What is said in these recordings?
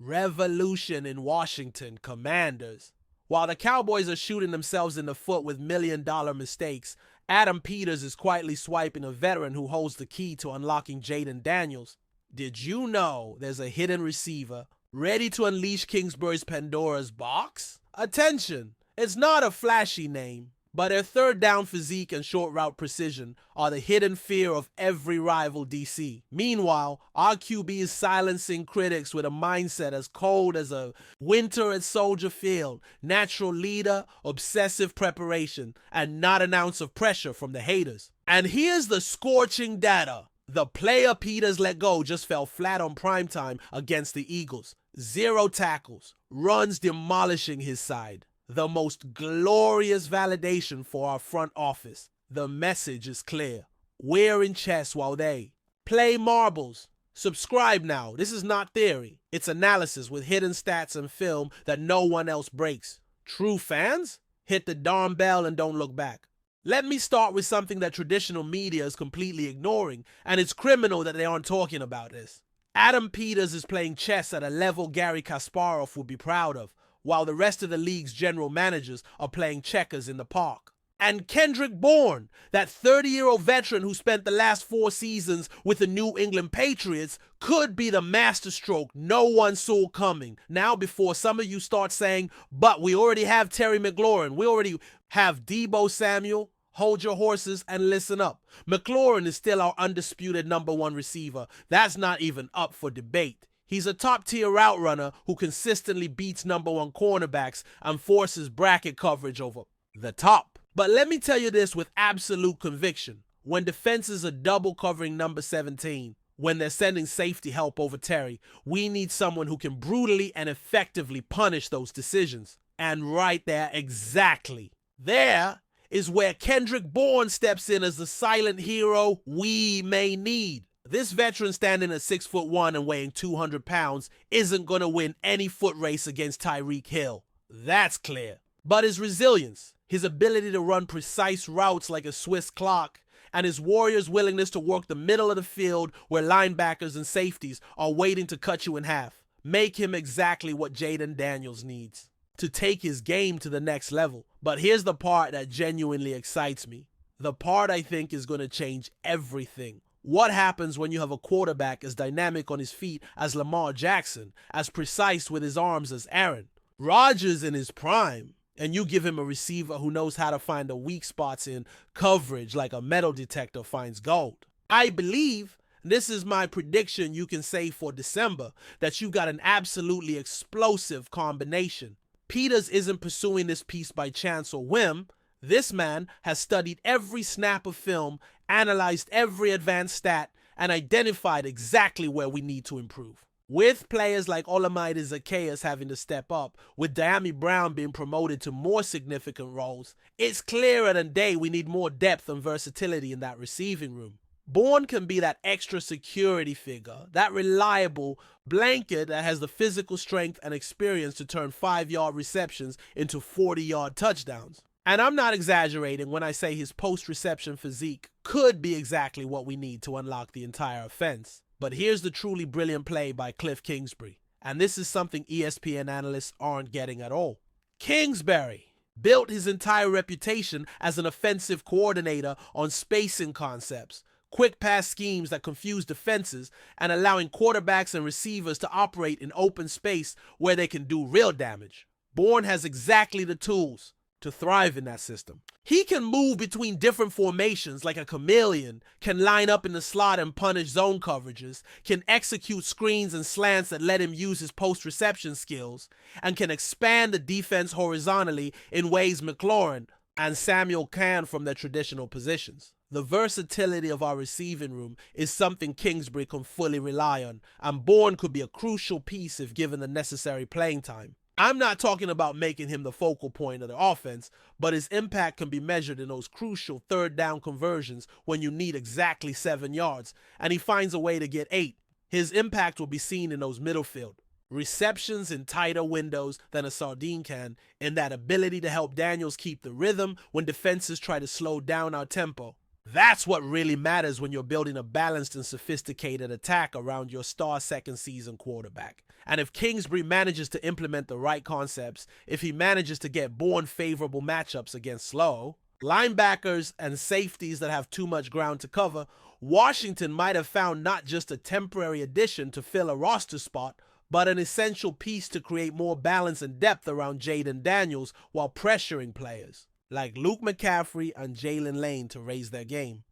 Revolution in Washington, Commanders. While the Cowboys are shooting themselves in the foot with million-dollar mistakes, Adam Peters is quietly swiping a veteran who holds the key to unlocking Jaden Daniels. Did you know there's a hidden receiver ready to unleash Kingsbury's Pandora's box? Attention! It's not a flashy name, but their third down physique and short route precision are the hidden fear of every rival DC. Meanwhile, our QB is silencing critics with a mindset as cold as a winter at Soldier Field, natural leader, obsessive preparation, and not an ounce of pressure from the haters. And here's the scorching data. The player Peters let go just fell flat on primetime against the Eagles. 0 tackles, runs demolishing his side. The most glorious validation for our front office. The message is clear. We're in chess while they play marbles. Subscribe now. This is not theory. It's analysis with hidden stats and film that no one else breaks. True fans? Hit the darn bell and don't look back. Let me start with something that traditional media is completely ignoring, and it's criminal that they aren't talking about this. Adam Peters is playing chess at a level Gary Kasparov would be proud of, while the rest of the league's general managers are playing checkers in the park. And Kendrick Bourne, that 30-year-old veteran who spent the last 4 seasons with the New England Patriots, could be the masterstroke no one saw coming. Now, before some of you start saying, but we already have Terry McLaurin, we already have Deebo Samuel, hold your horses and listen up. McLaurin is still our undisputed #1 receiver. That's not even up for debate. He's a top-tier route runner who consistently beats #1 cornerbacks and forces bracket coverage over the top. But let me tell you this with absolute conviction. When defenses are double covering number 17, when they're sending safety help over Terry, we need someone who can brutally and effectively punish those decisions. And right there, exactly. There is where Kendrick Bourne steps in as the silent hero we may need. This veteran standing at 6'1" and weighing 200 pounds isn't going to win any foot race against Tyreek Hill. That's clear. But his resilience, his ability to run precise routes like a Swiss clock, and his Warriors' willingness to work the middle of the field where linebackers and safeties are waiting to cut you in half, make him exactly what Jaden Daniels needs to take his game to the next level. But here's the part that genuinely excites me. The part I think is going to change everything. What happens when you have a quarterback as dynamic on his feet as Lamar Jackson, as precise with his arms as Aaron Rodgers in his prime, and you give him a receiver who knows how to find the weak spots in coverage like a metal detector finds gold? I believe, this is my prediction you can say for December, that you got an absolutely explosive combination. Peters isn't pursuing this piece by chance or whim. This man has studied every snap of film, analyzed every advanced stat, and identified exactly where we need to improve. With players like Olamide Zacchaeus having to step up, with Diami Brown being promoted to more significant roles, it's clearer than day we need more depth and versatility in that receiving room. Bourne can be that extra security figure, that reliable blanket that has the physical strength and experience to turn 5-yard receptions into 40-yard touchdowns. And I'm not exaggerating when I say his post-reception physique could be exactly what we need to unlock the entire offense. But here's the truly brilliant play by Cliff Kingsbury. And this is something ESPN analysts aren't getting at all. Kingsbury built his entire reputation as an offensive coordinator on spacing concepts, quick pass schemes that confuse defenses, and allowing quarterbacks and receivers to operate in open space where they can do real damage. Bourne has exactly the tools to thrive in that system. He can move between different formations like a chameleon, can line up in the slot and punish zone coverages, can execute screens and slants that let him use his post-reception skills, and can expand the defense horizontally in ways McLaurin and Samuel can from their traditional positions. The versatility of our receiving room is something Kingsbury can fully rely on, and Bourne could be a crucial piece if given the necessary playing time. I'm not talking about making him the focal point of the offense, but his impact can be measured in those crucial third down conversions when you need exactly 7 yards, and he finds a way to get 8. His impact will be seen in those middle field receptions in tighter windows than a sardine can, in that ability to help Daniels keep the rhythm when defenses try to slow down our tempo. That's what really matters when you're building a balanced and sophisticated attack around your star second season quarterback. And if Kingsbury manages to implement the right concepts, if he manages to get born favorable matchups against slow linebackers and safeties that have too much ground to cover, Washington might have found not just a temporary addition to fill a roster spot, but an essential piece to create more balance and depth around Jaden Daniels while pressuring players like Luke McCaffrey and Jalen Lane to raise their game.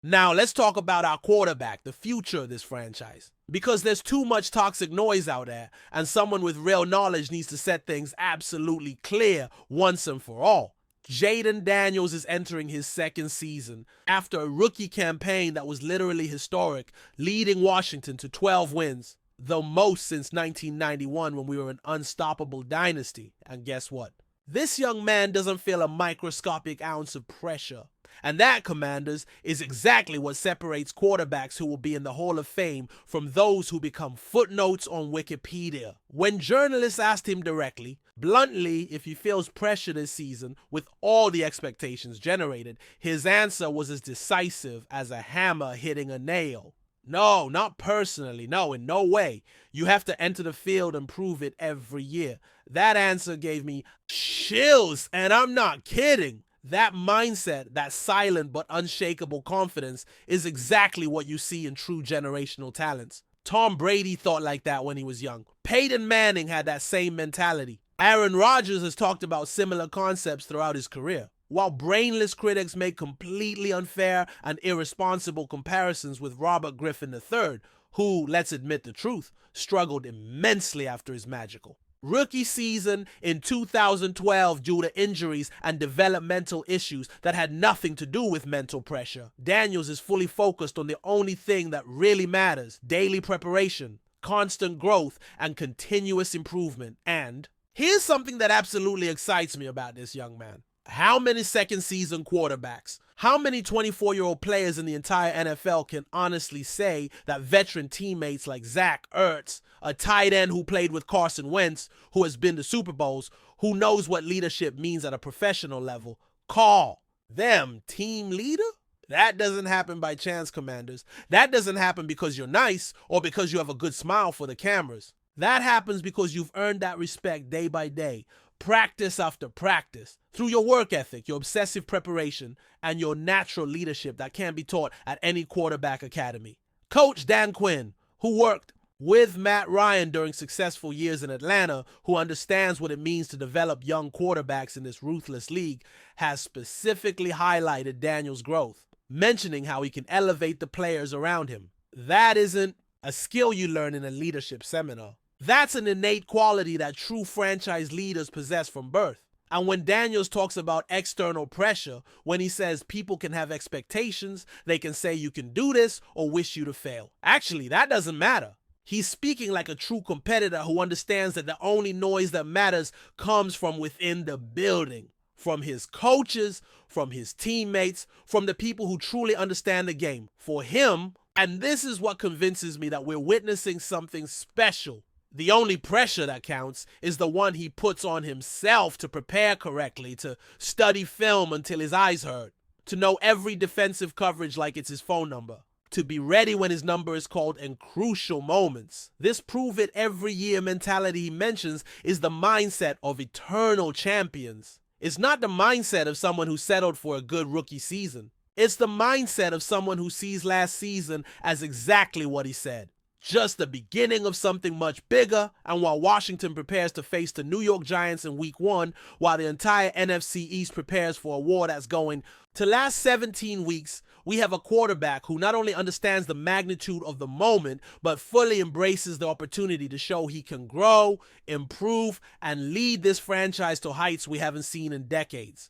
Now, let's talk about our quarterback, the future of this franchise. Because there's too much toxic noise out there, and someone with real knowledge needs to set things absolutely clear once and for all. Jaden Daniels is entering his second season after a rookie campaign that was literally historic, leading Washington to 12 wins, the most since 1991 when we were an unstoppable dynasty. And guess what? This young man doesn't feel a microscopic ounce of pressure. And that, Commanders, is exactly what separates quarterbacks who will be in the Hall of Fame from those who become footnotes on Wikipedia. When journalists asked him directly, bluntly, if he feels pressure this season with all the expectations generated, his answer was as decisive as a hammer hitting a nail. No, not personally. No, in no way. You have to enter the field and prove it every year. That answer gave me chills, and I'm not kidding. That mindset, that silent but unshakable confidence, is exactly what you see in true generational talents. Tom Brady thought like that when he was young. Peyton Manning had that same mentality. Aaron Rodgers has talked about similar concepts throughout his career. While brainless critics make completely unfair and irresponsible comparisons with Robert Griffin III, who, let's admit the truth, struggled immensely after his magical rookie season in 2012 due to injuries and developmental issues that had nothing to do with mental pressure, Daniels is fully focused on the only thing that really matters: daily preparation, constant growth, and continuous improvement. And here's something that absolutely excites me about this young man. How many second season quarterbacks, how many 24-year-old players in the entire NFL can honestly say that veteran teammates like Zach Ertz, a tight end who played with Carson Wentz, who has been to Super Bowls, who knows what leadership means at a professional level, call them team leader? That doesn't happen by chance, Commanders. That doesn't happen because you're nice or because you have a good smile for the cameras. That happens because you've earned that respect day by day, practice after practice, through your work ethic, your obsessive preparation, and your natural leadership that can be taught at any quarterback academy. Coach Dan Quinn, who worked with Matt Ryan during successful years in Atlanta, who understands what it means to develop young quarterbacks in this ruthless league, has specifically highlighted Daniels' growth, mentioning how he can elevate the players around him. That isn't a skill you learn in a leadership seminar. That's an innate quality that true franchise leaders possess from birth. And when Daniels talks about external pressure, when he says people can have expectations, they can say you can do this or wish you to fail. Actually, that doesn't matter. He's speaking like a true competitor who understands that the only noise that matters comes from within the building, from his coaches, from his teammates, from the people who truly understand the game. For him, and this is what convinces me that we're witnessing something special, the only pressure that counts is the one he puts on himself to prepare correctly, to study film until his eyes hurt, to know every defensive coverage like it's his phone number, to be ready when his number is called in crucial moments. This prove it every year mentality he mentions is the mindset of eternal champions. It's not the mindset of someone who settled for a good rookie season. It's the mindset of someone who sees last season as exactly what he said: just the beginning of something much bigger. And while Washington prepares to face the New York Giants in week 1, while the entire NFC East prepares for a war that's going to last 17 weeks, we have a quarterback who not only understands the magnitude of the moment, but fully embraces the opportunity to show he can grow, improve, and lead this franchise to heights we haven't seen in decades.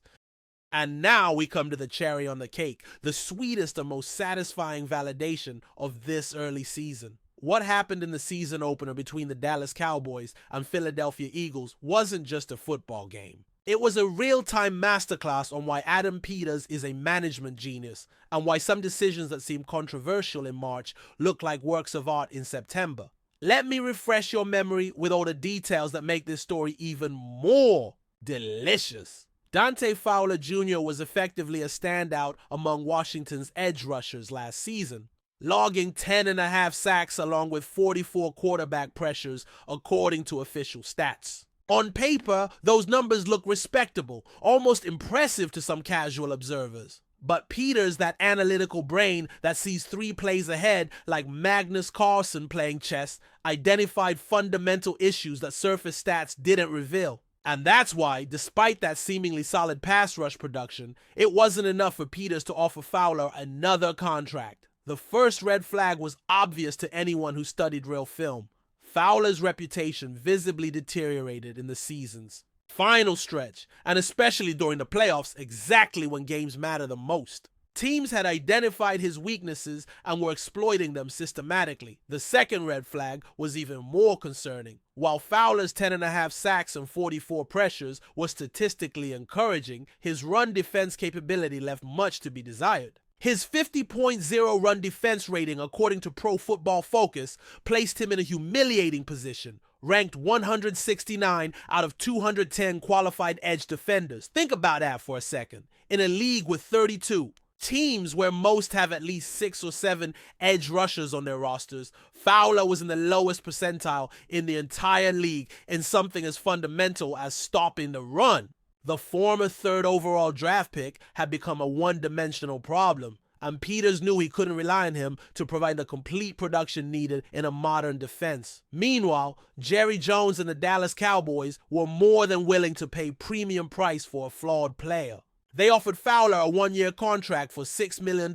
And now we come to the cherry on the cake, the sweetest and most satisfying validation of this early season. What happened in the season opener between the Dallas Cowboys and Philadelphia Eagles wasn't just a football game. It was a real-time masterclass on why Adam Peters is a management genius and why some decisions that seem controversial in March look like works of art in September. Let me refresh your memory with all the details that make this story even more delicious. Dante Fowler Jr. was effectively a standout among Washington's edge rushers last season, logging 10.5 sacks along with 44 quarterback pressures according to official stats. On paper, those numbers look respectable, almost impressive to some casual observers. But Peters, that analytical brain that sees 3 plays ahead like Magnus Carlsen playing chess, identified fundamental issues that surface stats didn't reveal. And that's why, despite that seemingly solid pass rush production, it wasn't enough for Peters to offer Fowler another contract. The first red flag was obvious to anyone who studied real film. Fowler's reputation visibly deteriorated in the season's final stretch, and especially during the playoffs, exactly when games matter the most. Teams had identified his weaknesses and were exploiting them systematically. The second red flag was even more concerning. While Fowler's 10.5 sacks and 44 pressures was statistically encouraging, his run defense capability left much to be desired. His 50.0 run defense rating, according to Pro Football Focus, placed him in a humiliating position, ranked 169 out of 210 qualified edge defenders. Think about that for a second. In a league with 32 teams where most have at least 6 or 7 edge rushers on their rosters, Fowler was in the lowest percentile in the entire league in something as fundamental as stopping the run. The former 3rd overall draft pick had become a one-dimensional problem, and Peters knew he couldn't rely on him to provide the complete production needed in a modern defense. Meanwhile, Jerry Jones and the Dallas Cowboys were more than willing to pay premium price for a flawed player. They offered Fowler a 1-year contract for $6 million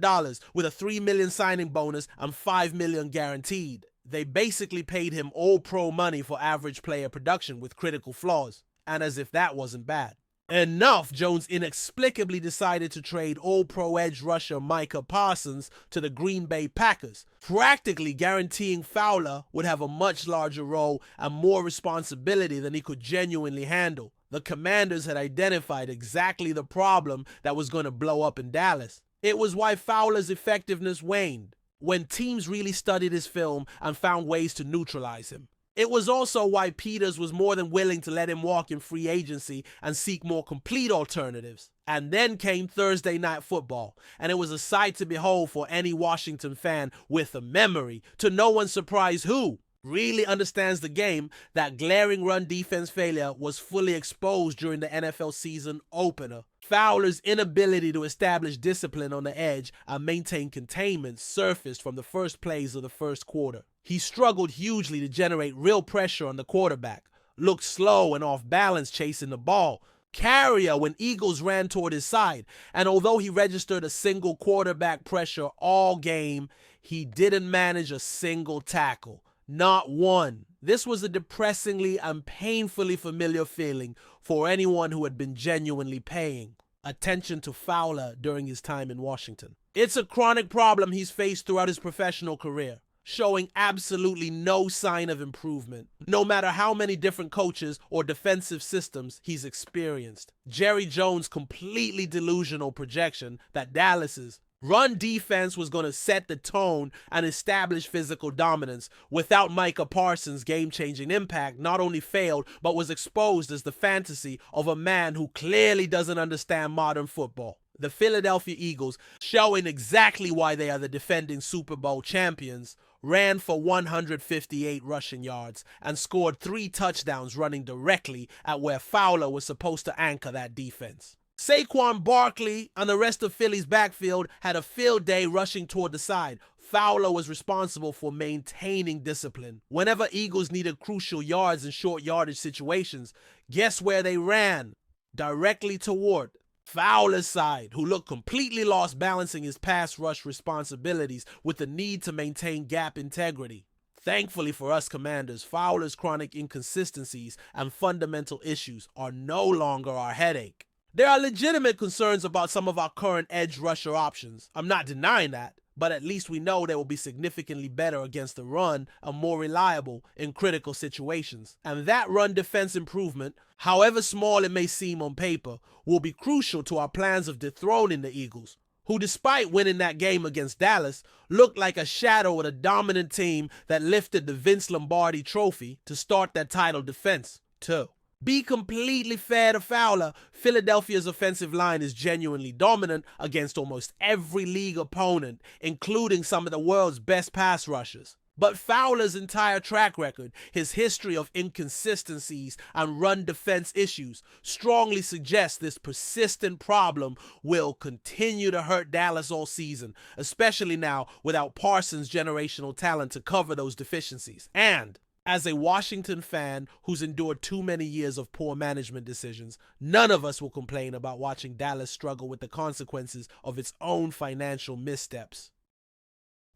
with a $3 million signing bonus and $5 million guaranteed. They basically paid him all-pro money for average player production with critical flaws. And as if that wasn't bad enough, Jones inexplicably decided to trade all-pro edge rusher Micah Parsons to the Green Bay Packers, practically guaranteeing Fowler would have a much larger role and more responsibility than he could genuinely handle. The Commanders had identified exactly the problem that was going to blow up in Dallas. It was why Fowler's effectiveness waned, when teams really studied his film and found ways to neutralize him. It was also why Peters was more than willing to let him walk in free agency and seek more complete alternatives. And then came Thursday Night Football, and it was a sight to behold for any Washington fan with a memory. To no one's surprise, who really understands the game, that glaring run defense failure was fully exposed during the NFL season opener. Fowler's inability to establish discipline on the edge and maintain containment surfaced from the first plays of the first quarter. He struggled hugely to generate real pressure on the quarterback, looked slow and off balance chasing the ball, carrier when Eagles ran toward his side, and although he registered a single quarterback pressure all game, he didn't manage a single tackle. Not one. This was a depressingly and painfully familiar feeling for anyone who had been genuinely paying attention to Fowler during his time in Washington. It's a chronic problem he's faced throughout his professional career, showing absolutely no sign of improvement, no matter how many different coaches or defensive systems he's experienced. Jerry Jones' completely delusional projection that Dallas's run defense was going to set the tone and establish physical dominance without Micah Parsons' game-changing impact not only failed, but was exposed as the fantasy of a man who clearly doesn't understand modern football. The Philadelphia Eagles, showing exactly why they are the defending Super Bowl champions, ran for 158 rushing yards and scored 3 touchdowns running directly at where Fowler was supposed to anchor that defense. Saquon Barkley and the rest of Philly's backfield had a field day rushing toward the side. Fowler was responsible for maintaining discipline. Whenever Eagles needed crucial yards in short yardage situations, guess where they ran? Directly toward Fowler's side, who looked completely lost balancing his pass rush responsibilities with the need to maintain gap integrity. Thankfully for us Commanders, Fowler's chronic inconsistencies and fundamental issues are no longer our headache. There are legitimate concerns about some of our current edge rusher options. I'm not denying that, but at least we know they will be significantly better against the run and more reliable in critical situations. And that run defense improvement, however small it may seem on paper, will be crucial to our plans of dethroning the Eagles, who despite winning that game against Dallas, looked like a shadow of the dominant team that lifted the Vince Lombardi trophy to start that title defense, too. Be completely fair to Fowler, Philadelphia's offensive line is genuinely dominant against almost every league opponent, including some of the world's best pass rushers. But Fowler's entire track record, his history of inconsistencies and run defense issues, strongly suggests this persistent problem will continue to hurt Dallas all season, especially now without Parsons' generational talent to cover those deficiencies. And as a Washington fan who's endured too many years of poor management decisions, none of us will complain about watching Dallas struggle with the consequences of its own financial missteps.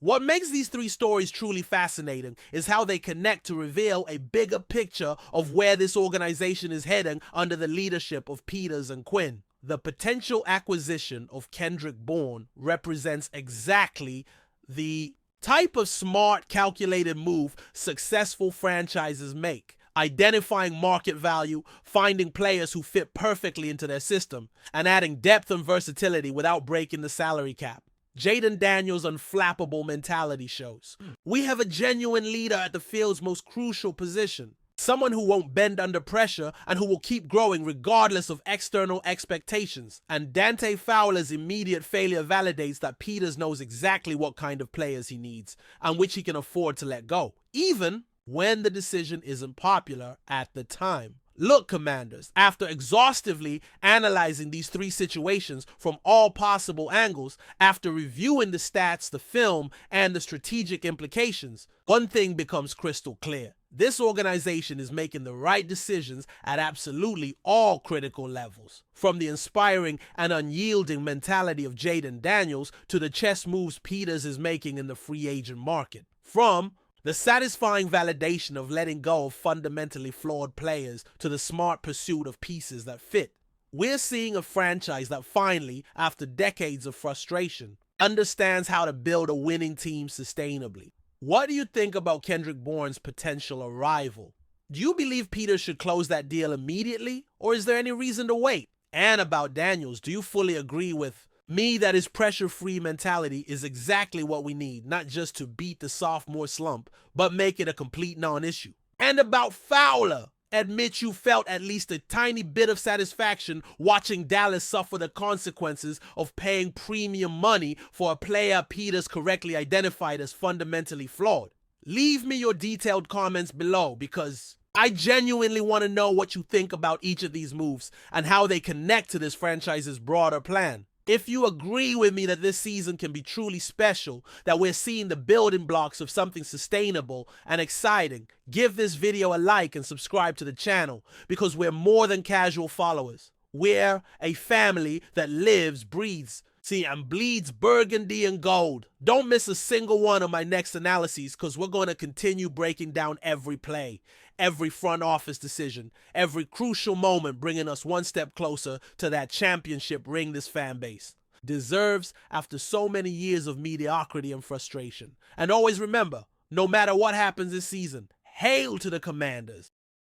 What makes these three stories truly fascinating is how they connect to reveal a bigger picture of where this organization is heading under the leadership of Peters and Quinn. The potential acquisition of Kendrick Bourne represents exactly the type of smart, calculated move successful franchises make. Identifying market value, finding players who fit perfectly into their system, and adding depth and versatility without breaking the salary cap. Jaden Daniels' unflappable mentality shows. We have a genuine leader at the field's most crucial position. Someone who won't bend under pressure and who will keep growing regardless of external expectations. And Dante Fowler's immediate failure validates that Peters knows exactly what kind of players he needs and which he can afford to let go, even when the decision isn't popular at the time. Look, Commanders, after exhaustively analyzing these three situations from all possible angles, after reviewing the stats, the film, and the strategic implications, one thing becomes crystal clear. This organization is making the right decisions at absolutely all critical levels. From the inspiring and unyielding mentality of Jaden Daniels to the chess moves Peters is making in the free agent market. From the satisfying validation of letting go of fundamentally flawed players to the smart pursuit of pieces that fit. We're seeing a franchise that finally, after decades of frustration, understands how to build a winning team sustainably. What do you think about Kendrick Bourne's potential arrival? Do you believe Peters should close that deal immediately, or is there any reason to wait? And about Daniels, do you fully agree with me that his pressure-free mentality is exactly what we need, not just to beat the sophomore slump, but make it a complete non-issue? And about Fowler, admit you felt at least a tiny bit of satisfaction watching Dallas suffer the consequences of paying premium money for a player Peters correctly identified as fundamentally flawed. Leave me your detailed comments below because I genuinely want to know what you think about each of these moves and how they connect to this franchise's broader plan. If you agree with me that this season can be truly special, that we're seeing the building blocks of something sustainable and exciting, give this video a like and subscribe to the channel because we're more than casual followers. We're a family that lives, breathes, and bleeds Burgundy and Gold. Don't miss a single one of my next analyses because we're going to continue breaking down every play, every front office decision, every crucial moment, bringing us one step closer to that championship ring this fan base deserves after so many years of mediocrity and frustration. And always remember, no matter what happens this season, hail to the Commanders.